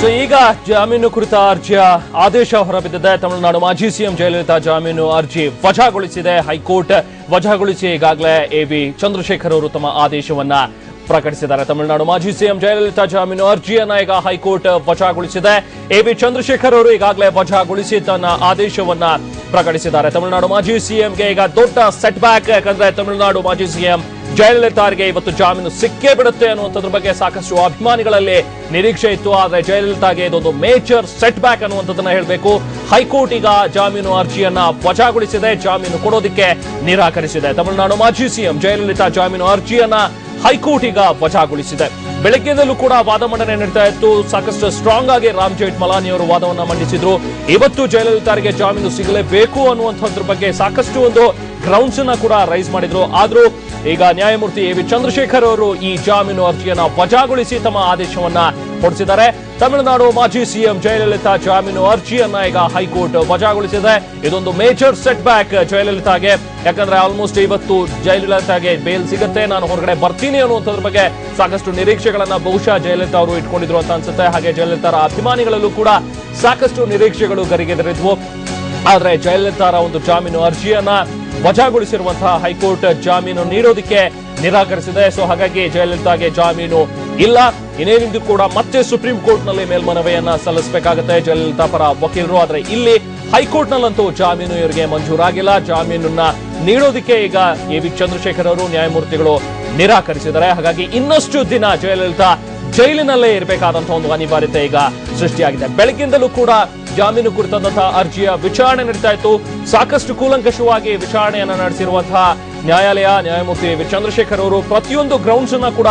So ಈಗ ಜಾಮೀನು ಕುರಿತ ಅರ್ಜಿಯ ಆದೇಶ ಹೊರಬಿದ್ದಿದೆ. ತಮಿಳುನಾಡು ಮಾಜಿ ಸಿಎಂ ಜಯಲಲಿತಾ ಜಾಮೀನು ಅರ್ಜಿ ವಜಾಗೊಳಿಸಿದೆ ಹೈಕೋರ್ಟ್. ವಜಾಗೊಳಿಸಿ ಈಗಾಗಲೇ ಎಬಿ ಚಂದ್ರಶೇಖರ್ ಅವರು ತಮ್ಮ ಆದೇಶವನ್ನ ಪ್ರಕಟಿಸಿದ್ದಾರೆ. ತಮಿಳುನಾಡು ಮಾಜಿ ಸಿಎಂ ಜಯಲಲಿತಾ ಜಾಮೀನು ಅರ್ಜಿಯನ್ನ ಈಗ ಹೈಕೋರ್ಟ್ ವಜಾಗೊಳಿಸಿದೆ. ಎಬಿ ಚಂದ್ರಶೇಖರ್ ಅವರು ಈಗಾಗಲೇ ವಜಾಗೊಳಿಸಿ ತನ್ನ ಆದೇಶವನ್ನ ಪ್ರಕಟಿಸಿದ್ದಾರೆ. ತಮಿಳುನಾಡು ಮಾಜಿ ಸಿಎಂಗೆ ಈಗ ದೊಡ್ಡ ಸೆಟ್ ಬ್ಯಾಕ್. ಯಾಕಂದ್ರೆ ತಮಿಳುನಾಡು ಮಾಜಿ ಸಿಎಂ ಜಯಲಲಿತಾಗೆ ಇವತ್ತು ಜಾಮೀನು ಸಿಕ್ಕೇ ಬಿಡುತ್ತೆ ಅನ್ನುವಂಥದ್ರ ಬಗ್ಗೆ ಸಾಕಷ್ಟು ಅಭಿಮಾನಿಗಳಲ್ಲಿ ನಿರೀಕ್ಷೆ ಇತ್ತು. ಆದ್ರೆ ಜಯಲಲಿತಾಗೆ ಇದೊಂದು ಮೇಜರ್ ಸೆಟ್ ಬ್ಯಾಕ್ ಅನ್ನುವಂಥದ್ದನ್ನ ಹೇಳಬೇಕು. ಹೈಕೋರ್ಟ್ ಈಗ ಜಾಮೀನು ಅರ್ಜಿಯನ್ನ ವಜಾಗೊಳಿಸಿದೆ, ಜಾಮೀನು ಕೊಡೋದಕ್ಕೆ ನಿರಾಕರಿಸಿದೆ. ತಮಿಳುನಾಡು ಮಾಜಿ ಸಿಎಂ ಜಯಲಲಿತಾ ಜಾಮೀನು ಅರ್ಜಿಯನ್ನ ಹೈಕೋರ್ಟ್ ಈಗ ವಜಾಗೊಳಿಸಿದೆ. ಬೆಳಗ್ಗೆಯಿಂದಲೂ ಕೂಡ ವಾದ ಮಂಡನೆ ನಡೀತಾ ಇತ್ತು. ಸಾಕಷ್ಟು ಸ್ಟ್ರಾಂಗ್ ಆಗಿ ರಾಮ್ ಜೇಠ್ಮಲಾನಿ ಅವರು ವಾದವನ್ನ ಮಂಡಿಸಿದ್ರು. ಇವತ್ತು ಜಯಲಲಿತಾರಿಗೆ ಜಾಮೀನು ಸಿಗಲೇಬೇಕು ಅನ್ನುವಂಥದ್ರ ಬಗ್ಗೆ ಸಾಕಷ್ಟು ಒಂದು ಗ್ರೌಂಡ್ಸ್ ಅನ್ನ ಕೂಡ ರೈಸ್ ಮಾಡಿದ್ರು. ಆದ್ರೂ ಈಗ ನ್ಯಾಯಮೂರ್ತಿ ಎ ವಿ ಚಂದ್ರಶೇಖರ್ ಅವರು ಈ ಜಾಮೀನು ಅರ್ಜಿಯನ್ನ ವಜಾಗೊಳಿಸಿ ತಮ್ಮ ಆದೇಶವನ್ನ ಹೊರಡಿಸಿದ್ದಾರೆ. ತಮಿಳುನಾಡು ಮಾಜಿ ಸಿಎಂ ಜಯಲಲಿತಾ ಜಾಮೀನು ಅರ್ಜಿಯನ್ನ ಈಗ ಹೈಕೋರ್ಟ್ ವಜಾಗೊಳಿಸಿದೆ. ಇದೊಂದು ಮೇಜರ್ ಸೆಟ್ ಬ್ಯಾಕ್ ಜಯಲಲಿತಾಗೆ. ಯಾಕಂದ್ರೆ ಆಲ್ಮೋಸ್ಟ್ ಇವತ್ತು ಜಯಲಲಿತಾಗೆ ಬೇಲ್ ಸಿಗುತ್ತೆ, ನಾನು ಹೊರಗಡೆ ಬರ್ತೀನಿ ಅನ್ನುವಂಥದ್ರ ಬಗ್ಗೆ ಸಾಕಷ್ಟು ನಿರೀಕ್ಷೆಗಳನ್ನ ಬಹುಶಃ ಜಯಲಲಿತಾ ಅವರು ಇಟ್ಕೊಂಡಿದ್ರು ಅಂತ ಅನ್ಸುತ್ತೆ. ಹಾಗೆ ಜಯಲಲಿತಾರ ಅಭಿಮಾನಿಗಳಲ್ಲೂ ಕೂಡ ಸಾಕಷ್ಟು ನಿರೀಕ್ಷೆಗಳು ಗರಿಗೆದರಿದ್ವು. ಆದ್ರೆ ಜಯಲಲಿತಾರ ಒಂದು ಜಾಮೀನು ಅರ್ಜಿಯನ್ನ ವಜಾಗೊಳಿಸಿರುವಂತಹ ಹೈಕೋರ್ಟ್ ಜಾಮೀನು ನೀಡೋದಕ್ಕೆ ನಿರಾಕರಿಸಿದೆ. ಸೊ ಹಾಗಾಗಿ ಜಯಲಲಿತಾಗೆ ಜಾಮೀನು ಇಲ್ಲ. ಇನ್ನೇನಿದ್ದು ಕೂಡ ಮತ್ತೆ ಸುಪ್ರೀಂ ಕೋರ್ಟ್ ನಲ್ಲಿ ಮೇಲ್ಮನವಿಯನ್ನ ಸಲ್ಲಿಸಬೇಕಾಗುತ್ತೆ ಜಯಲಲಿತಾ ಪರ ವಕೀಲರು. ಆದ್ರೆ ಇಲ್ಲಿ ಹೈಕೋರ್ಟ್ ನಲ್ಲಂತೂ ಜಾಮೀನು ಇವರಿಗೆ ಮಂಜೂರಾಗಿಲ್ಲ. ಜಾಮೀನನ್ನ ನೀಡೋದಕ್ಕೆ ಈಗ ಎ ವಿ ಚಂದ್ರಶೇಖರ್ ಅವರು ನ್ಯಾಯಮೂರ್ತಿಗಳು ನಿರಾಕರಿಸಿದ್ದಾರೆ. ಹಾಗಾಗಿ ಇನ್ನಷ್ಟು ದಿನ ಜಯಲಲಿತಾ ಜೈಲಿನಲ್ಲೇ ಇರಬೇಕಾದಂತಹ ಒಂದು ಅನಿವಾರ್ಯತೆ ಈಗ ಸೃಷ್ಟಿಯಾಗಿದೆ. ಬೆಳಗ್ಗಿಂದಲೂ ಕೂಡ ಜಾಮೀನು ಕುರಿತಂತಹ ಅರ್ಜಿಯ ವಿಚಾರಣೆ ನಡೀತಾ ಇತ್ತು. ಸಾಕಷ್ಟು ಕೂಲಂಕಷವಾಗಿ ವಿಚಾರಣೆಯನ್ನ ನಡೆಸಿರುವಂತಹ ನ್ಯಾಯಮೂರ್ತಿ ವಿ ಚಂದ್ರಶೇಖರ್ ಅವರು ಪ್ರತಿಯೊಂದು ಗ್ರೌಂಡ್ಸ್ ಅನ್ನ ಕೂಡ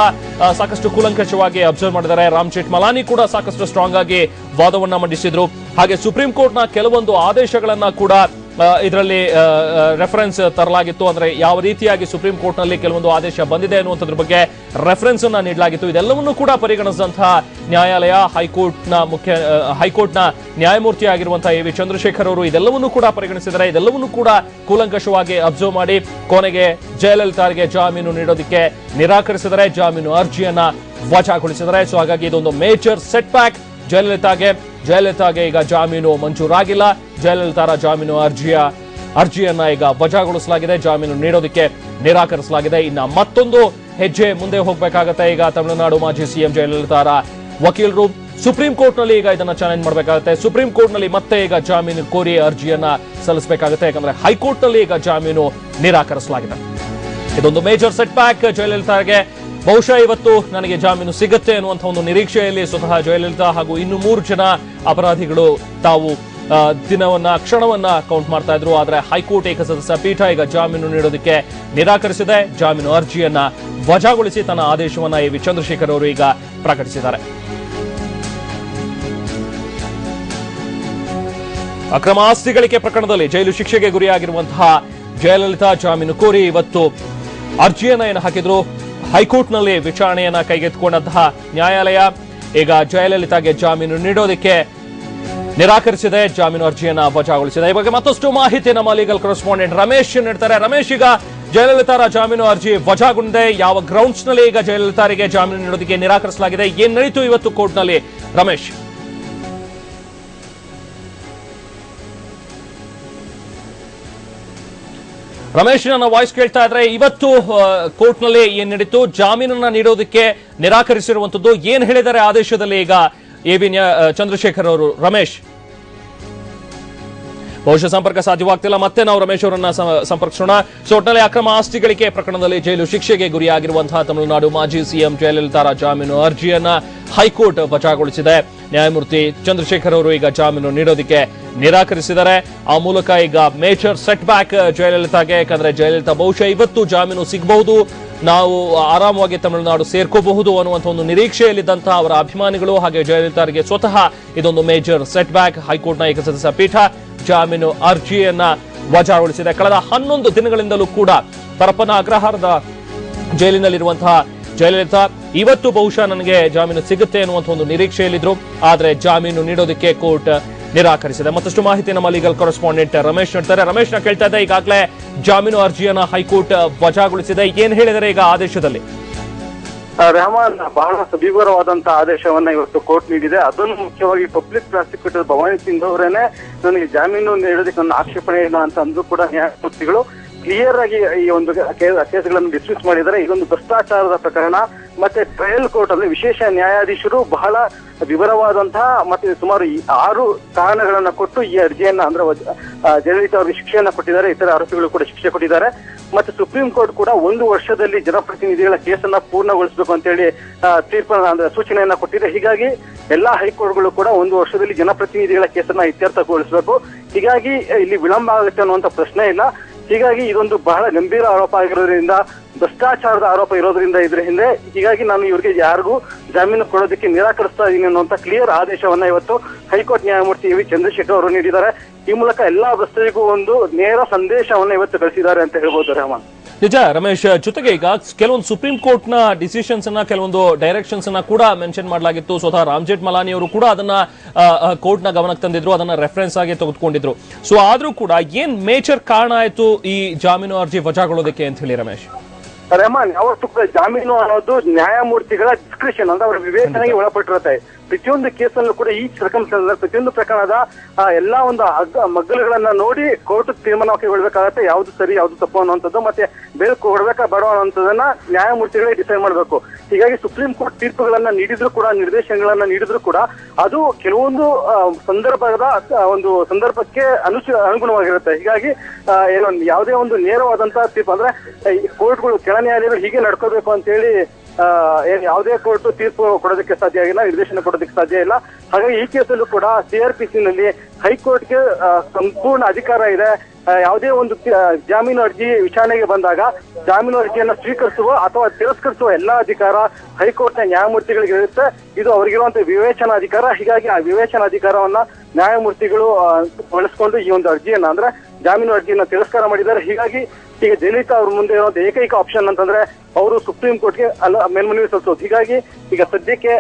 ಸಾಕಷ್ಟು ಕೂಲಂಕಷವಾಗಿ ಅಬ್ಸರ್ವ್ ಮಾಡಿದ್ದಾರೆ. ರಾಮ್ ಜೇಠ್ಮಲಾನಿ ಕೂಡ ಸಾಕಷ್ಟು ಸ್ಟ್ರಾಂಗ್ ಆಗಿ ವಾದವನ್ನ ಮಂಡಿಸಿದ್ರು. ಹಾಗೆ ಸುಪ್ರೀಂ ಕೋರ್ಟ್ ನ ಕೆಲವೊಂದು ಆದೇಶಗಳನ್ನ ಕೂಡ ಇದರಲ್ಲಿ ರೆಫರೆನ್ಸ್ ತರಲಾಗಿತ್ತು. ಅಂದ್ರೆ ಯಾವ ರೀತಿಯಾಗಿ ಸುಪ್ರೀಂ ಕೋರ್ಟ್ ನಲ್ಲಿ ಕೆಲವೊಂದು ಆದೇಶ ಬಂದಿದೆ ಅನ್ನುವಂಥದ್ರ ಬಗ್ಗೆ ರೆಫರೆನ್ಸ್ ಅನ್ನ ನೀಡಲಾಗಿತ್ತು. ಇದೆಲ್ಲವನ್ನೂ ಕೂಡ ಪರಿಗಣಿಸಿದಂತಹ ನ್ಯಾಯಾಲಯ ಹೈಕೋರ್ಟ್ ನ ನ್ಯಾಯಮೂರ್ತಿ ಆಗಿರುವಂತಹ ಎ ವಿ ಚಂದ್ರಶೇಖರ್ ಅವರು ಇದೆಲ್ಲವನ್ನೂ ಕೂಡ ಪರಿಗಣಿಸಿದ್ದಾರೆ. ಇದೆಲ್ಲವನ್ನೂ ಕೂಡ ಕೂಲಂಕಷವಾಗಿ ಅಬ್ಸರ್ವ್ ಮಾಡಿ ಕೊನೆಗೆ ಜಯಲಲಿತಾರಿಗೆ ಜಾಮೀನು ನೀಡೋದಕ್ಕೆ ನಿರಾಕರಿಸಿದರೆ ಜಾಮೀನು ಅರ್ಜಿಯನ್ನ ವಜಾಗೊಳಿಸಿದ್ದಾರೆ. ಸೊ ಹಾಗಾಗಿ ಇದೊಂದು ಮೇಜರ್ ಸೆಟ್ ಬ್ಯಾಕ್ ಜಯಲಲಿತಾಗೆ ಈಗ ಜಾಮೀನು ಮಂಜೂರಾಗಿಲ್ಲ. ಜಯಲಲಿತಾರ ಜಾಮೀನು ಅರ್ಜಿಯನ್ನ ಈಗ ವಜಾಗೊಳಿಸಲಾಗಿದೆ. ಜಾಮೀನು ನೀಡೋದಕ್ಕೆ ನಿರಾಕರಿಸಲಾಗಿದೆ. ಇನ್ನ ಮತ್ತೊಂದು ಹೆಜ್ಜೆ ಮುಂದೆ ಹೋಗಬೇಕಾಗತ್ತೆ. ಈಗ ತಮಿಳುನಾಡು ಮಾಜಿ ಸಿಎಂ ಜಯಲಲಿತಾರ ವಕೀಲರು ಸುಪ್ರೀಂ ಕೋರ್ಟ್ ನಲ್ಲಿ ಈಗ ಇದನ್ನ ಚಾಲೆಂಜ್ ಮಾಡಬೇಕಾಗುತ್ತೆ. ಸುಪ್ರೀಂ ಕೋರ್ಟ್ ನಲ್ಲಿ ಮತ್ತೆ ಈಗ ಜಾಮೀನು ಕೋರಿ ಅರ್ಜಿಯನ್ನ ಸಲ್ಲಿಸಬೇಕಾಗುತ್ತೆ. ಯಾಕಂದ್ರೆ ಹೈಕೋರ್ಟ್ ನಲ್ಲಿ ಈಗ ಜಾಮೀನು ನಿರಾಕರಿಸಲಾಗಿದೆ. ಇದೊಂದು ಮೇಜರ್ ಸೆಟ್ ಬ್ಯಾಕ್ ಜಯಲಲಿತಾಗೆ. ಬಹುಶಃ ಇವತ್ತು ನನಗೆ ಜಾಮೀನು ಸಿಗುತ್ತೆ ಅನ್ನುವಂತಹ ಒಂದು ನಿರೀಕ್ಷೆಯಲ್ಲಿ ಸ್ವತಃ ಜಯಲಲಿತಾ ಹಾಗೂ ಇನ್ನು 3 ಜನ ಅಪರಾಧಿಗಳು ತಾವು ಕ್ಷಣವನ್ನ ಕೌಂಟ್ ಮಾಡ್ತಾ ಇದ್ರು. ಆದ್ರೆ ಹೈಕೋರ್ಟ್ ಏಕಸದಸ್ಯ ಪೀಠ ಈಗ ಜಾಮೀನು ನೀಡೋದಕ್ಕೆ ನಿರಾಕರಿಸಿದೆ. ಜಾಮೀನು ಅರ್ಜಿಯನ್ನ ವಜಾಗೊಳಿಸಿ ತನ್ನ ಆದೇಶವನ್ನ ಎ ವಿ ಚಂದ್ರಶೇಖರ್ ಅವರು ಈಗ ಪ್ರಕಟಿಸಿದ್ದಾರೆ. ಅಕ್ರಮ ಆಸ್ತಿ ಗಳಿಕೆ ಪ್ರಕರಣದಲ್ಲಿ ಜೈಲು ಶಿಕ್ಷೆಗೆ ಗುರಿಯಾಗಿರುವಂತಹ ಜಯಲಲಿತಾ ಜಾಮೀನು ಕೋರಿ ಇವತ್ತು ಅರ್ಜಿಯನ್ನ ಏನು ಹಾಕಿದ್ರು. ಹೈಕೋರ್ಟ್ನಲ್ಲಿ ವಿಚಾರಣೆಯನ್ನ ಕೈಗೆತ್ತಿಕೊಂಡಂತಹ ನ್ಯಾಯಾಲಯ ಈಗ ಜಯಲಲಿತಾಗೆ ಜಾಮೀನು ನೀಡೋದಕ್ಕೆ ನಿರಾಕರಿಸಿದೆ. ಜಾಮೀನು ಅರ್ಜಿಯನ್ನ ವಜಾಗೊಳಿಸಿದೆ. ಈ ಬಗ್ಗೆ ಮತ್ತಷ್ಟು ಮಾಹಿತಿ ನಮ್ಮ ಲೀಗಲ್ ಕರೆಸ್ಪಾಂಡೆಂಟ್ ರಮೇಶ್ ನೀಡ್ತಾರೆ. ರಮೇಶ್, ಈಗ ಜಯಲಲಿತಾರ ಜಾಮೀನು ಅರ್ಜಿ ವಜಾಗೊಂಡಿದೆ. ಯಾವ ಗ್ರೌಂಡ್ಸ್ ನಲ್ಲಿ ಈಗ ಜಯಲಲಿತಾರಿಗೆ ಜಾಮೀನು ನೀಡೋದಕ್ಕೆ ನಿರಾಕರಿಸಲಾಗಿದೆ? ಏನ್ ನಡೀತು ಇವತ್ತು ಕೋರ್ಟ್ ನಲ್ಲಿ ರಮೇಶ್? ರಮೇಶ್, ನನ್ನ ವಾಯ್ಸ್ ಕೇಳ್ತಾ ಇದ್ರೆ ಇವತ್ತು ಕೋರ್ಟ್ ನಲ್ಲಿ ಏನ್ ನಡೀತು? ಜಾಮೀನನ್ನ ನೀಡೋದಕ್ಕೆ ನಿರಾಕರಿಸಿರುವಂತದ್ದು ಏನ್ ಹೇಳಿದ್ದಾರೆ ಆದೇಶದಲ್ಲಿ ಈಗ ಎ ವಿ ಚಂದ್ರಶೇಖರ್ ಅವರು? ರಮೇಶ್, ಬಹುಶಃ ಸಂಪರ್ಕ ಸಾಧ್ಯವಾಗ್ತಿಲ್ಲ. ಮತ್ತೆ ನಾವು ರಮೇಶ್ ಅವರನ್ನ ಸಂಪರ್ಕಿಸೋಣ. ಸೊ ಒಟ್ಟಿನಲ್ಲಿ ಅಕ್ರಮ ಆಸ್ತಿ ಗಳಿಕೆ ಪ್ರಕರಣದಲ್ಲಿ ಜೈಲು ಶಿಕ್ಷೆಗೆ ಗುರಿಯಾಗಿರುವಂತಹ ತಮಿಳುನಾಡು ಮಾಜಿ ಸಿಎಂ ಜಯಲಲಿತಾರ ಜಾಮೀನು ಅರ್ಜಿಯನ್ನ ಹೈಕೋರ್ಟ್ ವಜಾಗೊಳಿಸಿದೆ. ನ್ಯಾಯಮೂರ್ತಿ ಚಂದ್ರಶೇಖರ್ ಅವರು ಈಗ ಜಾಮೀನು ನೀಡೋದಕ್ಕೆ ನಿರಾಕರಿಸಿದ್ದಾರೆ. ಆ ಮೂಲಕ ಈಗ ಮೇಜರ್ ಸೆಟ್ ಬ್ಯಾಕ್ ಜಯಲಲಿತಾಗೆ. ಯಾಕಂದ್ರೆ ಜಯಲಲಿತಾ ಬಹುಶಃ ಇವತ್ತು ಜಾಮೀನು ಸಿಗಬಹುದು, ನಾವು ಆರಾಮವಾಗಿ ತಮಿಳುನಾಡು ಸೇರ್ಕೋಬಹುದು ಅನ್ನುವಂಥ ಒಂದು ನಿರೀಕ್ಷೆಯಲ್ಲಿದ್ದಂತಹ ಅವರ ಅಭಿಮಾನಿಗಳು ಹಾಗೆ ಜಯಲಲಿತಾರಿಗೆ ಸ್ವತಃ ಇದೊಂದು ಮೇಜರ್ ಸೆಟ್ ಬ್ಯಾಕ್. ಹೈಕೋರ್ಟ್ನ ಏಕಸದಸ್ಯ ಪೀಠ ಜಾಮೀನು ಅರ್ಜಿಯನ್ನ ವಜಾಗೊಳಿಸಿದೆ. ಕಳೆದ 11 ದಿನಗಳಿಂದಲೂ ಕೂಡ ಪರಪ್ಪನ ಅಗ್ರಹಾರದ ಜೈಲಿನಲ್ಲಿರುವಂತಹ ಜಯಲಲಿತಾ ಇವತ್ತು ಬಹುಶಃ ನನಗೆ ಜಾಮೀನು ಸಿಗುತ್ತೆ ಅನ್ನುವಂಥ ಒಂದು ನಿರೀಕ್ಷೆಯಲ್ಲಿದ್ರು. ಆದ್ರೆ ಜಾಮೀನು ನೀಡೋದಕ್ಕೆ ಕೋರ್ಟ್ ನಿರಾಕರಿಸಿದೆ. ಮತ್ತಷ್ಟು ಮಾಹಿತಿ ನಮ್ಮ ಲೀಗಲ್ ಕರೆಸ್ಪಾಂಡೆಂಟ್ ರಮೇಶ್ ನೀಡ್ತಾರೆ. ರಮೇಶ್, ನ ಕೇಳ್ತಾ ಇದ್ದೆ, ಈಗಾಗಲೇ ಜಾಮೀನು ಅರ್ಜಿಯನ್ನ ಹೈಕೋರ್ಟ್ ವಜಾಗೊಳಿಸಿದೆ. ಏನ್ ಹೇಳಿದರೆ ಈಗ ಆದೇಶದಲ್ಲಿ? ರೆಹಮಾನ್ ಬಹಳ ಸವಿವರವಾದಂತಹ ಆದೇಶವನ್ನ ಇವತ್ತು ಕೋರ್ಟ್ ನೀಡಿದೆ. ಅದನ್ನು ಮುಖ್ಯವಾಗಿ ಪಬ್ಲಿಕ್ ಪ್ರಾಸಿಕ್ಯೂಟರ್ ಭವಾನಿ ಸಿಂಗ್ ಅವರೇನೆ ನನಗೆ ಜಾಮೀನು ನೀಡೋದಕ್ಕೆ ನನ್ನ ಆಕ್ಷೇಪಣೆ ಇಲ್ಲ ಅಂತ ಅಂದ್ರೂ ಕೂಡ ನ್ಯಾಯಮೂರ್ತಿಗಳು ಕ್ಲಿಯರ್ ಆಗಿ ಈ ಒಂದು ಕೇಸ್ಗಳನ್ನು ಡಿಸ್ಮಿಸ್ ಮಾಡಿದ್ದಾರೆ. ಇದೊಂದು ಭ್ರಷ್ಟಾಚಾರದ ಪ್ರಕರಣ. ಮತ್ತೆ ಟ್ರಯಲ್ ಕೋರ್ಟ್ ಅಲ್ಲಿ ವಿಶೇಷ ನ್ಯಾಯಾಧೀಶರು ಬಹಳ ವಿವರವಾದಂತಹ ಮತ್ತೆ ಸುಮಾರು 6 ಕಾರಣಗಳನ್ನ ಕೊಟ್ಟು ಈ ಅರ್ಜಿಯನ್ನ ಅಂದ್ರೆ ಜಯಲಲಿತಾ ಅವರಿಗೆ ಶಿಕ್ಷೆಯನ್ನ ಕೊಟ್ಟಿದ್ದಾರೆ. ಇತರ ಆರೋಪಿಗಳು ಕೂಡ ಶಿಕ್ಷೆ ಕೊಟ್ಟಿದ್ದಾರೆ. ಮತ್ತೆ ಸುಪ್ರೀಂ ಕೋರ್ಟ್ ಕೂಡ 1 ವರ್ಷದಲ್ಲಿ ಜನಪ್ರತಿನಿಧಿಗಳ ಕೇಸನ್ನ ಪೂರ್ಣಗೊಳಿಸಬೇಕು ಅಂತ ಹೇಳಿ ತೀರ್ಪನ್ನ ಅಂದ್ರೆ ಸೂಚನೆಯನ್ನ ಕೊಟ್ಟಿದೆ. ಹೀಗಾಗಿ ಎಲ್ಲಾ ಹೈಕೋರ್ಟ್ಗಳು ಕೂಡ 1 ವರ್ಷದಲ್ಲಿ ಜನಪ್ರತಿನಿಧಿಗಳ ಕೇಸನ್ನ ಇತ್ಯರ್ಥಗೊಳಿಸಬೇಕು. ಹೀಗಾಗಿ ಇಲ್ಲಿ ವಿಳಂಬ ಆಗುತ್ತೆ ಅನ್ನುವಂತ ಪ್ರಶ್ನೆ ಇಲ್ಲ. ಹೀಗಾಗಿ ಇದೊಂದು ಬಹಳ ಗಂಭೀರ ಆರೋಪ ಆಗಿರೋದ್ರಿಂದ, ಭ್ರಷ್ಟಾಚಾರದ ಆರೋಪ ಇರೋದ್ರಿಂದ ಇದ್ರ ಹಿಂದೆ, ಹೀಗಾಗಿ ನಾನು ಇವ್ರಿಗೆ ಯಾರಿಗೂ ಜಾಮೀನು ಕೊಡೋದಕ್ಕೆ ನಿರಾಕರಿಸ್ತಾ ಇದ್ದೀನಿ ಅನ್ನುವಂತ ಕ್ಲಿಯರ್ ಆದೇಶವನ್ನ ಇವತ್ತು ಹೈಕೋರ್ಟ್ ನ್ಯಾಯಮೂರ್ತಿ ಎ ವಿ ಚಂದ್ರಶೇಖರ್ ಅವರು ನೀಡಿದ್ದಾರೆ. ಈ ಮೂಲಕ ಎಲ್ಲಾ ಭ್ರಷ್ಟರಿಗೂ ಒಂದು ನೇರ ಸಂದೇಶವನ್ನ ಇವತ್ತು ಕಳಿಸಿದ್ದಾರೆ ಅಂತ ಹೇಳ್ಬೋದು ರೆಹಮಾನ್. ನಿಜ ರಮೇಶ್, ಜೊತೆಗೆ ಈಗ ಕೆಲವೊಂದು ಸುಪ್ರೀಂ ಕೋರ್ಟ್ ನ ಡಿಸಿಷನ್ಸ್ ಅನ್ನ, ಕೆಲವೊಂದು ಡೈರೆಕ್ಷನ್ಸ್ ಅನ್ನ ಕೂಡ ಮೆನ್ಷನ್ ಮಾಡಲಾಗಿತ್ತು. ಸ್ವತಃ ರಾಮ್ ಜೇಠ್ಮಲಾನಿ ಅವರು ಕೂಡ ಅದನ್ನ ಕೋರ್ಟ್ ನ ಗಮನಕ್ಕೆ ತಂದಿದ್ರು, ಅದನ್ನ ರೆಫರೆನ್ಸ್ ಆಗಿ ತೆಗೆದುಕೊಂಡಿದ್ರು. ಸೊ ಆದ್ರೂ ಕೂಡ ಏನ್ ಮೇಜರ್ ಕಾರಣ ಆಯ್ತು ಈ ಜಾಮೀನು ಅರ್ಜಿ ವಜಾಗೊಳ್ಳೋದಕ್ಕೆ ಅಂತ ಹೇಳಿ ರಮೇಶ್? ರೆಹಮಾನ್, ಯಾವತ್ತೂ ಜಾಮೀನು ಅನ್ನೋದು ನ್ಯಾಯಮೂರ್ತಿಗಳ ಡಿಸ್ಕ್ರಿಷನ್ ಅಂದ್ರೆ ಅವರ ವಿವೇಚನೆಗೆ ಒಳಪಟ್ಟಿರುತ್ತೆ. ಪ್ರತಿಯೊಂದು ಕೇಸಲ್ಲೂ ಕೂಡ ಈ ಸರ್ಕಮ್ಸ್ಟೆನ್ಸ್ ಪ್ರತಿಯೊಂದು ಪ್ರಕರಣದ ಎಲ್ಲಾ ಒಂದು ಮಗ್ಗಲುಗಳನ್ನ ನೋಡಿ ಕೋರ್ಟ್ ತೀರ್ಮಾನಕ್ಕೆ ಕೊಡ್ಬೇಕಾಗತ್ತೆ, ಯಾವ್ದು ಸರಿ ಯಾವ್ದು ತಪ್ಪು ಅನ್ನುವಂಥದ್ದು, ಮತ್ತೆ ಬೇರೆ ಕೊಡ್ಬೇಕಾ ಬೇಡ ಅನ್ನುವಂಥದ್ದನ್ನ ನ್ಯಾಯಮೂರ್ತಿಗಳೇ ಡಿಸೈಡ್ ಮಾಡಬೇಕು. ಹೀಗಾಗಿ ಸುಪ್ರೀಂ ಕೋರ್ಟ್ ತೀರ್ಪುಗಳನ್ನ ನೀಡಿದ್ರು ಕೂಡ, ನಿರ್ದೇಶನಗಳನ್ನ ನೀಡಿದ್ರು ಕೂಡ ಅದು ಕೆಲವೊಂದು ಸಂದರ್ಭಕ್ಕೆ ಅನುಗುಣವಾಗಿರುತ್ತೆ. ಹೀಗಾಗಿ ಏನೋ ಯಾವುದೇ ಒಂದು ನೇರವಾದಂತಹ ತೀರ್ಪು ಅಂದ್ರೆ ಕೋರ್ಟ್ಗಳು, ಕೆಳ ನ್ಯಾಯಾಲಯಗಳು ಹೀಗೆ ನಡ್ಕೋಬೇಕು ಅಂತ ಹೇಳಿ ಯಾವುದೇ ಕೋರ್ಟ್ ತೀರ್ಪು ಕೊಡೋದಕ್ಕೆ ಸಾಧ್ಯ ಆಗಿಲ್ಲ, ನಿರ್ದೇಶನ ಕೊಡೋದಕ್ಕೆ ಸಾಧ್ಯ ಇಲ್ಲ. ಹಾಗಾಗಿ ಈ ಕೇಸಲ್ಲೂ ಕೂಡ CRPC ನಲ್ಲಿ ಹೈಕೋರ್ಟ್ಗೆ ಸಂಪೂರ್ಣ ಅಧಿಕಾರ ಇದೆ. ಯಾವುದೇ ಒಂದು ಜಾಮೀನು ಅರ್ಜಿ ವಿಚಾರಣೆಗೆ ಬಂದಾಗ ಜಾಮೀನು ಅರ್ಜಿಯನ್ನ ಸ್ವೀಕರಿಸುವ ಅಥವಾ ತಿರಸ್ಕರಿಸುವ ಎಲ್ಲಾ ಅಧಿಕಾರ ಹೈಕೋರ್ಟ್ನ ನ್ಯಾಯಮೂರ್ತಿಗಳಿಗೆ ಇರುತ್ತೆ. ಇದು ಅವರಿಗಿರುವಂತಹ ವಿವೇಚನಾ ಅಧಿಕಾರ. ಹೀಗಾಗಿ ಆ ವಿವೇಚನಾ ಅಧಿಕಾರವನ್ನ ನ್ಯಾಯಮೂರ್ತಿಗಳು ಬಳಸ್ಕೊಂಡು ಈ ಒಂದು ಅರ್ಜಿಯನ್ನ ಅಂದ್ರೆ ಜಾಮೀನು ಅರ್ಜಿಯನ್ನ ತಿರಸ್ಕಾರ ಮಾಡಿದ್ದಾರೆ. ಹೀಗಾಗಿ ಈಗ ಜಯಲಲಿತಾ ಅವ್ರ ಮುಂದೆ ಇರುವಂತ ಏಕೈಕ ಆಪ್ಷನ್ ಅಂತಂದ್ರೆ ಅವರು ಸುಪ್ರೀಂ ಕೋರ್ಟ್ಗೆ ಮೇಲ್ಮನವಿ ಸಲ್ಲಿಸೋದು. ಹೀಗಾಗಿ ಈಗ ಸದ್ಯಕ್ಕೆ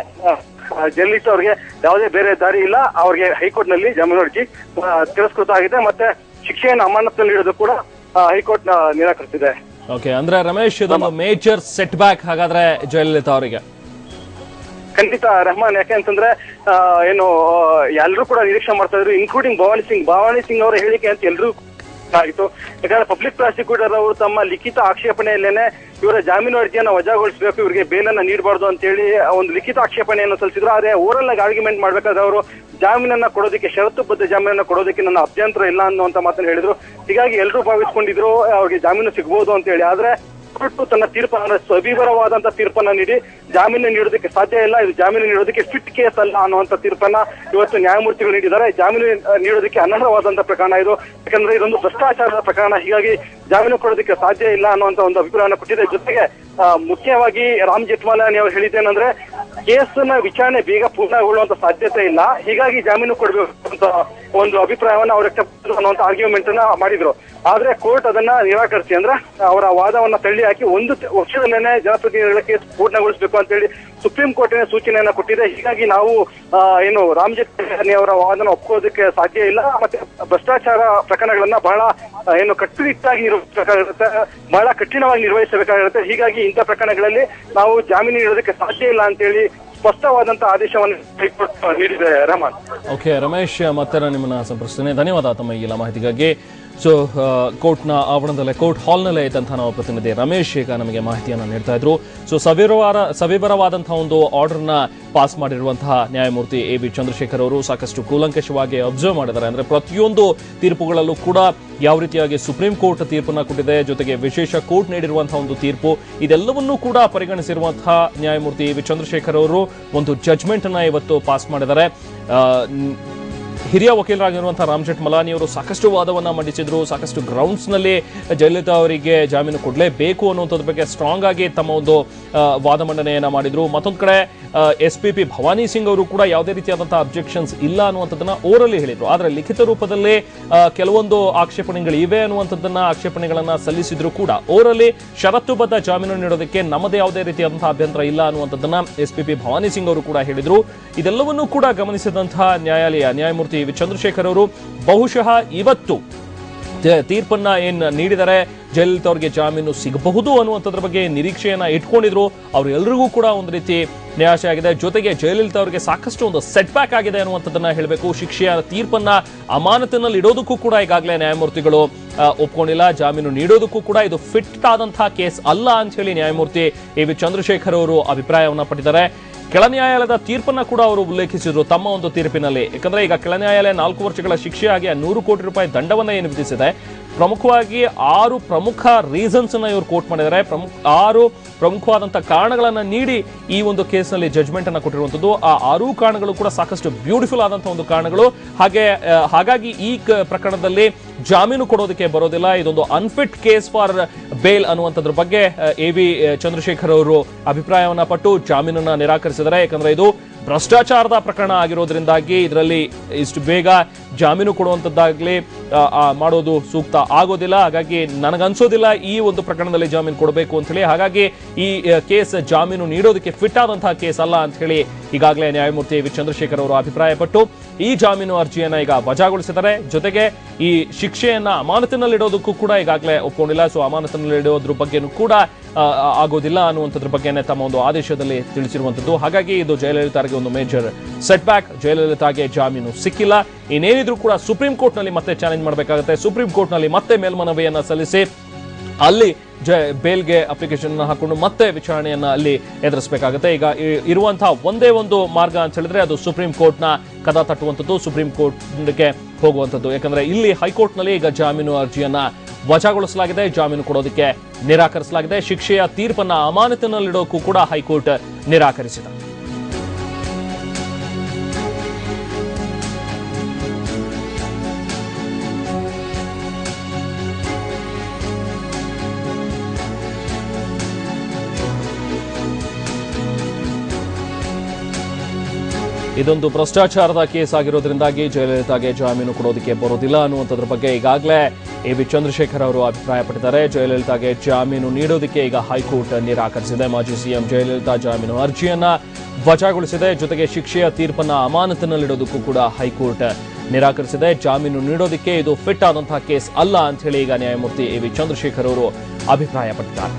ಜಯಲಲಿತಾ ಅವ್ರಿಗೆ ಯಾವುದೇ ಬೇರೆ ದಾರಿ ಇಲ್ಲ. ಅವ್ರಿಗೆ ಹೈಕೋರ್ಟ್ ನಲ್ಲಿ ಜಾಮೀನು ಅರ್ಜಿ ತಿರಸ್ಕೃತ ಆಗಿದೆ. ಮತ್ತೆ ಶಿಕ್ಷೆಯನ್ನು ಅಮಾನತಿನಲ್ಲಿ ಇಡೋದು ಕೂಡ ಹೈಕೋರ್ಟ್ ನಿರಾಕರಿಸಿದೆ. ಓಕೆ, ಅಂದ್ರೆ ರಮೇಶ್ ಇದೊಂದು ಮೇಜರ್ ಸೆಟ್ ಬ್ಯಾಕ್ ಹಾಗಾದ್ರೆ ಜಯಲಲಿತಾ ಅವರಿಗೆ. ಖಂಡಿತ ರೆಹಮಾನ್, ಯಾಕೆಂತಂದ್ರೆ ಏನು ಎಲ್ಲರೂ ಕೂಡ ನಿರೀಕ್ಷೆ ಮಾಡ್ತಾ ಇದ್ರು, ಇನ್ಕ್ಲೂಡಿಂಗ್ ಭವಾನಿ ಸಿಂಗ್ ಅವರ ಹೇಳಿಕೆ ಅಂತ ಎಲ್ಲರೂ ಆಗಿತ್ತು. ಯಾಕಂದ್ರೆ ಪಬ್ಲಿಕ್ ಪ್ರಾಸಿಕ್ಯೂಟರ್ ಅವರು ತಮ್ಮ ಲಿಖಿತ ಆಕ್ಷೇಪಣೆಯಲ್ಲೇನೆ ಇವರ ಜಾಮೀನು ಅರ್ಜಿಯನ್ನು ವಜಾಗೊಳಿಸಬೇಕು, ಇವರಿಗೆ ಬೇಲನ್ನ ನೀಡಬಾರ್ದು ಅಂತ ಹೇಳಿ ಒಂದು ಲಿಖಿತ ಆಕ್ಷೇಪಣೆಯನ್ನು ಸಲ್ಲಿಸಿದ್ರು. ಆದ್ರೆ ಓರಲ್ ಆಗಿ ಆರ್ಗ್ಯುಮೆಂಟ್ ಮಾಡ್ಬೇಕಾದ್ರೆ ಅವರು ಜಾಮೀನನ್ನ ಕೊಡೋದಕ್ಕೆ, ಷರತ್ತುಬದ್ಧ ಜಾಮೀನನ್ನ ಕೊಡೋದಕ್ಕೆ ನನ್ನ ಅಭ್ಯಂತರ ಇಲ್ಲ ಅನ್ನುವಂತ ಮಾತನ್ನು ಹೇಳಿದ್ರು. ಹೀಗಾಗಿ ಎಲ್ಲರೂ ಭಾವಿಸ್ಕೊಂಡಿದ್ರು ಅವ್ರಿಗೆ ಜಾಮೀನು ಸಿಗಬಹುದು ಅಂತ ಹೇಳಿ. ಆದ್ರೆ ಕೋರ್ಟ್ ತನ್ನ ತೀರ್ಪನ್ನ ಸವಿವರವಾದಂತಹ ತೀರ್ಪನ್ನ ನೀಡಿ ಜಾಮೀನು ನೀಡೋದಕ್ಕೆ ಸಾಧ್ಯ ಇಲ್ಲ, ಇದು ಜಾಮೀನು ನೀಡೋದಕ್ಕೆ ಫಿಟ್ ಕೇಸ್ ಅಲ್ಲ ಅನ್ನುವಂತ ತೀರ್ಪನ್ನ ಇವತ್ತು ನ್ಯಾಯಮೂರ್ತಿಗಳು ನೀಡಿದ್ದಾರೆ. ಜಾಮೀನು ನೀಡೋದಕ್ಕೆ ಅನರ್ಹವಾದಂತಹ ಪ್ರಕರಣ ಇದು, ಯಾಕಂದ್ರೆ ಇದೊಂದು ಭ್ರಷ್ಟಾಚಾರದ ಪ್ರಕರಣ. ಹೀಗಾಗಿ ಜಾಮೀನು ಕೊಡೋದಕ್ಕೆ ಸಾಧ್ಯ ಇಲ್ಲ ಅನ್ನುವಂತ ಒಂದು ಅಭಿಪ್ರಾಯವನ್ನು ಕೊಟ್ಟಿದೆ. ಜೊತೆಗೆ ಮುಖ್ಯವಾಗಿ ರಾಮ್ ಜೇಠ್ಮಲಾನಿ ಅವರು ಹೇಳಿದ್ದೇನೆಂದ್ರೆ ಕೇಸನ್ನ ವಿಚಾರಣೆ ಬೇಗ ಪೂರ್ಣಗೊಳ್ಳುವಂತ ಸಾಧ್ಯತೆ ಇಲ್ಲ, ಹೀಗಾಗಿ ಜಾಮೀನು ಕೊಡಬೇಕು ಅಂತ ಒಂದು ಅಭಿಪ್ರಾಯವನ್ನ ಅವರು ವ್ಯಕ್ತಪಡಿಸಿದ್ರು ಅನ್ನುವಂತ ಆರ್ಗ್ಯುಮೆಂಟ್ ಅನ್ನ ಮಾಡಿದ್ರು. ಆದ್ರೆ ಕೋರ್ಟ್ ಅದನ್ನ ನಿರಾಕರಿಸಿ ಅಂದ್ರೆ ಅವರ ವಾದವನ್ನ ತಳ್ಳಿ ಹಾಕಿ 1 ವರ್ಷದಲ್ಲೇನೆ ಜನಪ್ರತಿನಿಧಿಗಳ ಕೇಸ್ ಪೂರ್ಣಗೊಳಿಸಬೇಕು ಅಂತ ಹೇಳಿ ಸುಪ್ರೀಂ ಕೋರ್ಟಿನ ಸೂಚನೆಯನ್ನ ಕೊಟ್ಟಿದೆ. ಹೀಗಾಗಿ ನಾವು ಏನು ರಾಮ್ ಜೇಠ್ಮಲಾನಿ ಅವರ ವಾದನ ಒಪ್ಕೋದಕ್ಕೆ ಸಾಧ್ಯ ಇಲ್ಲ. ಮತ್ತೆ ಭ್ರಷ್ಟಾಚಾರ ಪ್ರಕರಣಗಳನ್ನ ಬಹಳ ಏನು ಕಟ್ಟುನಿಟ್ಟಾಗಿ ನಿರ್ವಹಿಸಬೇಕಾಗಿರುತ್ತೆ, ಬಹಳ ಕಠಿಣವಾಗಿ ನಿರ್ವಹಿಸಬೇಕಾಗಿರುತ್ತೆ. ಹೀಗಾಗಿ ಇಂಥ ಪ್ರಕರಣಗಳಲ್ಲಿ ನಾವು ಜಾಮೀನು ನೀಡೋದಕ್ಕೆ ಸಾಧ್ಯ ಇಲ್ಲ ಅಂತ ಹೇಳಿ ಸ್ಪಷ್ಟವಾದಂತಹ ಆದೇಶವನ್ನು ಹೈಕೋರ್ಟ್ ನೀಡಿದೆ. ರೆಹಮಾನ್. ಓಕೆ ರಮೇಶ್, ಮತ್ತೆ ನಾನು ನಿಮ್ಮನ್ನ ಸಂಪರ್ಕಿಸ್ತೇನೆ. ಧನ್ಯವಾದ ತಮ್ಮ ಈ ಎಲ್ಲ ಮಾಹಿತಿಗಾಗಿ. ಸೊ ಕೋರ್ಟ್ನ ಆವರಣದಲ್ಲೇ, ಕೋರ್ಟ್ ಹಾಲ್ನಲ್ಲೇ ಇದ್ದಂತಹ ನಾವು ಪ್ರತಿನಿಧಿ ರಮೇಶ್ ಈಗ ನಮಗೆ ಮಾಹಿತಿಯನ್ನು ನೀಡ್ತಾ ಇದ್ರು. ಸೊ ಸವಿವರವಾದಂತಹ ಒಂದು ಆರ್ಡರ್ನ ಪಾಸ್ ಮಾಡಿರುವಂತಹ ನ್ಯಾಯಮೂರ್ತಿ ಎ ವಿ ಚಂದ್ರಶೇಖರ್ ಅವರು ಸಾಕಷ್ಟು ಕೂಲಂಕಷವಾಗಿ ಅಬ್ಸರ್ವ್ ಮಾಡಿದ್ದಾರೆ. ಅಂದ್ರೆ ಪ್ರತಿಯೊಂದು ತೀರ್ಪುಗಳಲ್ಲೂ ಕೂಡ ಯಾವ ರೀತಿಯಾಗಿ ಸುಪ್ರೀಂ ಕೋರ್ಟ್ ತೀರ್ಪನ್ನ ಕೊಟ್ಟಿದೆ, ಜೊತೆಗೆ ವಿಶೇಷ ಕೋರ್ಟ್ ನೀಡಿರುವಂತಹ ಒಂದು ತೀರ್ಪು, ಇದೆಲ್ಲವನ್ನೂ ಕೂಡ ಪರಿಗಣಿಸಿರುವಂತಹ ನ್ಯಾಯಮೂರ್ತಿ ಎ ವಿ ಚಂದ್ರಶೇಖರ್ ಅವರು ಒಂದು ಜಡ್ಜ್ಮೆಂಟ್ ಅನ್ನ ಇವತ್ತು ಪಾಸ್ ಮಾಡಿದ್ದಾರೆ. ಹಿರಿಯ ವಕೀಲರಾಗಿರುವಂತಹ ರಾಮ್ ಜೇಠ್ಮಲಾನಿ ಅವರು ಸಾಕಷ್ಟು ವಾದವನ್ನ ಮಂಡಿಸಿದ್ರು. ಸಾಕಷ್ಟು ಗ್ರೌಂಡ್ಸ್ ನಲ್ಲಿ ಜಯಲಲಿತಾ ಅವರಿಗೆ ಜಾಮೀನು ಕೊಡಲೇಬೇಕು ಅನ್ನುವಂಥದ್ರ ಬಗ್ಗೆ ಸ್ಟ್ರಾಂಗ್ ಆಗಿ ತಮ್ಮ ಒಂದು ವಾದ ಮಂಡನೆಯನ್ನ ಮಾಡಿದ್ರು. ಮತ್ತೊಂದು ಕಡೆ SPP ಭವಾನಿ ಸಿಂಗ್ ಅವರು ಕೂಡ ಯಾವುದೇ ರೀತಿಯಾದಂತಹ ಅಬ್ಜೆಕ್ಷನ್ಸ್ ಇಲ್ಲ ಅನ್ನುವಂಥದ್ದನ್ನ ಓರಲ್ಲಿ ಹೇಳಿದ್ರು. ಆದ್ರೆ ಲಿಖಿತ ರೂಪದಲ್ಲಿ ಕೆಲವೊಂದು ಆಕ್ಷೇಪಣೆಗಳಿವೆ ಅನ್ನುವಂಥದ್ದನ್ನ ಆಕ್ಷೇಪಣೆಗಳನ್ನ ಸಲ್ಲಿಸಿದ್ರು ಕೂಡ ಓರಲ್ಲಿ ಷರತ್ತುಬದ್ಧ ಜಾಮೀನು ನೀಡೋದಕ್ಕೆ ನಮ್ಮದೇ ಯಾವುದೇ ರೀತಿಯಾದಂತಹ ಅಭ್ಯಂತರ ಇಲ್ಲ ಅನ್ನುವಂಥದ್ದನ್ನ SPP ಭವಾನಿ ಸಿಂಗ್ ಅವರು ಕೂಡ ಹೇಳಿದ್ರು. ಇದೆಲ್ಲವನ್ನೂ ಕೂಡ ಗಮನಿಸಿದಂತಹ ನ್ಯಾಯಾಲಯ ನ್ಯಾಯಮೂರ್ತಿ ವಿ ಚಂದ್ರಶೇಖರ್ ಅವರು ಬಹುಶಃ ಇವತ್ತು ತೀರ್ಪನ್ನ ಏನ್ ನೀಡಿದರೆ ಜಯಲಲಿತಾ ಅವರಿಗೆ ಜಾಮೀನು ಸಿಗಬಹುದು ಅನ್ನುವಂಥದ್ರ ಬಗ್ಗೆ ನಿರೀಕ್ಷೆಯನ್ನ ಇಟ್ಕೊಂಡಿದ್ರು. ಅವ್ರೆಲ್ಲರಿಗೂ ಕೂಡ ಒಂದು ರೀತಿ ನಿರಾಶೆ ಆಗಿದೆ. ಜೊತೆಗೆ ಜಯಲಲಿತಾ ಅವರಿಗೆ ಸಾಕಷ್ಟು ಒಂದು ಸೆಟ್ ಬ್ಯಾಕ್ ಆಗಿದೆ ಅನ್ನುವಂಥದ್ದನ್ನ ಹೇಳಬೇಕು. ಶಿಕ್ಷೆಯ ತೀರ್ಪನ್ನ ಅಮಾನತಿನಲ್ಲಿ ಇಡೋದಕ್ಕೂ ಕೂಡ ಈಗಾಗಲೇ ನ್ಯಾಯಮೂರ್ತಿಗಳು ಒಪ್ಕೊಂಡಿಲ್ಲ. ಜಾಮೀನು ನೀಡೋದಕ್ಕೂ ಕೂಡ ಇದು ಫಿಟ್ ಆದಂತಹ ಕೇಸ್ ಅಲ್ಲ ಅಂತ ಹೇಳಿ ನ್ಯಾಯಮೂರ್ತಿ ಎ.ವಿ. ಚಂದ್ರಶೇಖರ್ ಅವರು ಅಭಿಪ್ರಾಯವನ್ನ ಪಟ್ಟಿದ್ದಾರೆ. ಕೆಳ ನ್ಯಾಯಾಲಯದ ತೀರ್ಪನ್ನ ಕೂಡ ಅವರು ಉಲ್ಲೇಖಿಸಿದ್ರು ತಮ್ಮ ಒಂದು ತೀರ್ಪಿನಲ್ಲಿ. ಯಾಕಂದ್ರೆ ಈಗ ಕೆಳ ನ್ಯಾಯಾಲಯ 4 ವರ್ಷಗಳ ಶಿಕ್ಷೆಯಾಗಿ 100 ಕೋಟಿ ರೂಪಾಯಿ ದಂಡವನ್ನ ಏನು ವಿಧಿಸಿದೆ, ಪ್ರಮುಖವಾಗಿ 6 ಪ್ರಮುಖ ರೀಸನ್ಸ್ ಅನ್ನ ಇವರು ಕೋಟ್ ಮಾಡಿದ್ದಾರೆ. 6 ಪ್ರಮುಖವಾದಂತಹ ಕಾರಣಗಳನ್ನ ನೀಡಿ ಈ ಒಂದು ಕೇಸ್ನಲ್ಲಿ ಜಡ್ಜ್ಮೆಂಟ್ ಅನ್ನ ಕೊಟ್ಟಿರುವಂತದ್ದು. ಆ 6 ಕಾರಣಗಳು ಕೂಡ ಸಾಕಷ್ಟು ಬ್ಯೂಟಿಫುಲ್ ಆದಂತಹ ಒಂದು ಕಾರಣಗಳು. ಹಾಗಾಗಿ ಈ ಪ್ರಕರಣದಲ್ಲಿ ಜಾಮೀನು ಕೊಡೋದಕ್ಕೆ ಬರೋದಿಲ್ಲ. ಇದೊಂದು ಅನ್ಫಿಟ್ ಕೇಸ್ ಫಾರ್ ಬೇಲ್ ಅನ್ನುವಂಥದ್ರ ಬಗ್ಗೆ ಎ.ವಿ. ಚಂದ್ರಶೇಖರ್ ಅವರು ಅಭಿಪ್ರಾಯವನ್ನ ಪಟ್ಟು ಜಾಮೀನನ್ನ ನಿರಾಕರಿಸಿದ್ದಾರೆ. ಯಾಕಂದ್ರೆ ಇದು ಭ್ರಷ್ಟಾಚಾರದ ಪ್ರಕರಣ ಆಗಿರೋದ್ರಿಂದಾಗಿ ಇದರಲ್ಲಿ ಇಷ್ಟು ಬೇಗ ಜಾಮೀನು ಕೊಡುವಂತದ್ದಾಗ್ಲಿ ಮಾಡೋದು ಸೂಕ್ತ ಆಗೋದಿಲ್ಲ. ಹಾಗಾಗಿ ನನಗನ್ಸೋದಿಲ್ಲ ಈ ಒಂದು ಪ್ರಕರಣದಲ್ಲಿ ಜಾಮೀನು ಕೊಡಬೇಕು ಅಂತ ಹೇಳಿ. ಹಾಗಾಗಿ ಈ ಕೇಸ್ ಜಾಮೀನು ನೀಡೋದಕ್ಕೆ ಫಿಟ್ ಆದಂತಹ ಕೇಸ್ ಅಲ್ಲ ಅಂತ ಹೇಳಿ ಈಗಾಗಲೇ ನ್ಯಾಯಮೂರ್ತಿ ಎ.ವಿ. ಚಂದ್ರಶೇಖರ್ ಅವರು ಅಭಿಪ್ರಾಯಪಟ್ಟು ಈ ಜಾಮೀನು ಅರ್ಜಿಯನ್ನ ಈಗ ವಜಾಗೊಳಿಸಿದ್ದಾರೆ. ಜೊತೆಗೆ ಈ ಶಿಕ್ಷೆಯನ್ನ ಅಮಾನತಿನಲ್ಲಿಡೋದಕ್ಕೂ ಕೂಡ ಈಗಾಗಲೇ ಒಪ್ಕೊಂಡಿಲ್ಲ. ಸೊ ಅಮಾನತಿನಲ್ಲಿಡೋದ್ರ ಬಗ್ಗೆನೂ ಕೂಡ ಆಗೋದಿಲ್ಲ ಅನ್ನುವಂಥದ್ರ ಬಗ್ಗೆನೇ ತಮ್ಮ ಒಂದು ಆದೇಶದಲ್ಲಿ ತಿಳಿಸಿರುವಂತದ್ದು. ಹಾಗಾಗಿ ಇದು ಜಯಲಲಿತಾಗೆ ಒಂದು ಮೇಜರ್ ಸೆಟ್ ಬ್ಯಾಕ್. ಜಯಲಲಿತಾಗೆ ಜಾಮೀನು ಸಿಕ್ಕಿಲ್ಲ. ಇನ್ನೇನಿದ್ರು ಕೂಡ ಸುಪ್ರೀಂ ಕೋರ್ಟ್ ನಲ್ಲಿ ಮತ್ತೆ ಚಾಲೆಂಜ್ ಮಾಡಬೇಕಾಗುತ್ತೆ. ಸುಪ್ರೀಂ ಕೋರ್ಟ್ ನಲ್ಲಿ ಮತ್ತೆ ಮೇಲ್ಮನವಿಯನ್ನ ಸಲ್ಲಿಸಿ ಅಲ್ಲಿ ಬೇಲ್ಗೆ ಅಪ್ಲಿಕೇಶನ್ ಹಾಕೊಂಡು ಮತ್ತೆ ವಿಚಾರಣೆಯನ್ನ ಅಲ್ಲಿ ಎದುರಿಸಬೇಕಾಗುತ್ತೆ. ಈಗ ಇರುವಂತಹ ಒಂದೇ ಒಂದು ಮಾರ್ಗ ಅಂತ ಹೇಳಿದ್ರೆ ಅದು ಸುಪ್ರೀಂ ಕೋರ್ಟ್ನ ಕದ ತಟ್ಟುವಂಥದ್ದು, ಸುಪ್ರೀಂ ಕೋರ್ಟ್ಗೆ ಹೋಗುವಂಥದ್ದು. ಯಾಕಂದ್ರೆ ಇಲ್ಲಿ ಹೈಕೋರ್ಟ್ ನಲ್ಲಿ ಈಗ ಜಾಮೀನು ಅರ್ಜಿಯನ್ನ ವಜಾಗೊಳಿಸಲಾಗಿದೆ. ಜಾಮೀನು ಕೊಡೋದಕ್ಕೆ ನಿರಾಕರಿಸಲಾಗಿದೆ. ಶಿಕ್ಷೆಯ ತೀರ್ಪನ್ನ ಅಮಾನತಿನಲ್ಲಿಡೋಕ್ಕೂ ಕೂಡ ಹೈಕೋರ್ಟ್ ನಿರಾಕರಿಸಿದೆ. ಇದೊಂದು ಭ್ರಷ್ಟಾಚಾರದ ಕೇಸ್ ಆಗಿರೋದ್ರಿಂದಾಗಿ ಜಯಲಲಿತಾಗೆ ಜಾಮೀನು ಕೊಡೋದಕ್ಕೆ ಬರೋದಿಲ್ಲ ಅನ್ನುವಂಥದ್ರ ಬಗ್ಗೆ ಈಗಾಗಲೇ ಎ.ವಿ. ಚಂದ್ರಶೇಖರ್ ಅವರು ಅಭಿಪ್ರಾಯಪಟ್ಟಿದ್ದಾರೆ. ಜಯಲಲಿತಾಗೆ ಜಾಮೀನು ನೀಡೋದಕ್ಕೆ ಈಗ ಹೈಕೋರ್ಟ್ ನಿರಾಕರಿಸಿದೆ. ಮಾಜಿ ಸಿಎಂ ಜಯಲಲಿತಾ ಜಾಮೀನು ಅರ್ಜಿಯನ್ನ ವಜಾಗೊಳಿಸಿದೆ. ಜೊತೆಗೆ ಶಿಕ್ಷೆಯ ತೀರ್ಪನ್ನ ಅಮಾನತಿನಲ್ಲಿಡೋದಕ್ಕೂ ಕೂಡ ಹೈಕೋರ್ಟ್ ನಿರಾಕರಿಸಿದೆ. ಜಾಮೀನು ನೀಡೋದಕ್ಕೆ ಇದು ಫಿಟ್ ಆದಂತಹ ಕೇಸ್ ಅಲ್ಲ ಅಂತ ಹೇಳಿ ಈಗ ನ್ಯಾಯಮೂರ್ತಿ ಎ.ವಿ. ಚಂದ್ರಶೇಖರ್ ಅವರು ಅಭಿಪ್ರಾಯಪಟ್ಟಿದ್ದಾರೆ.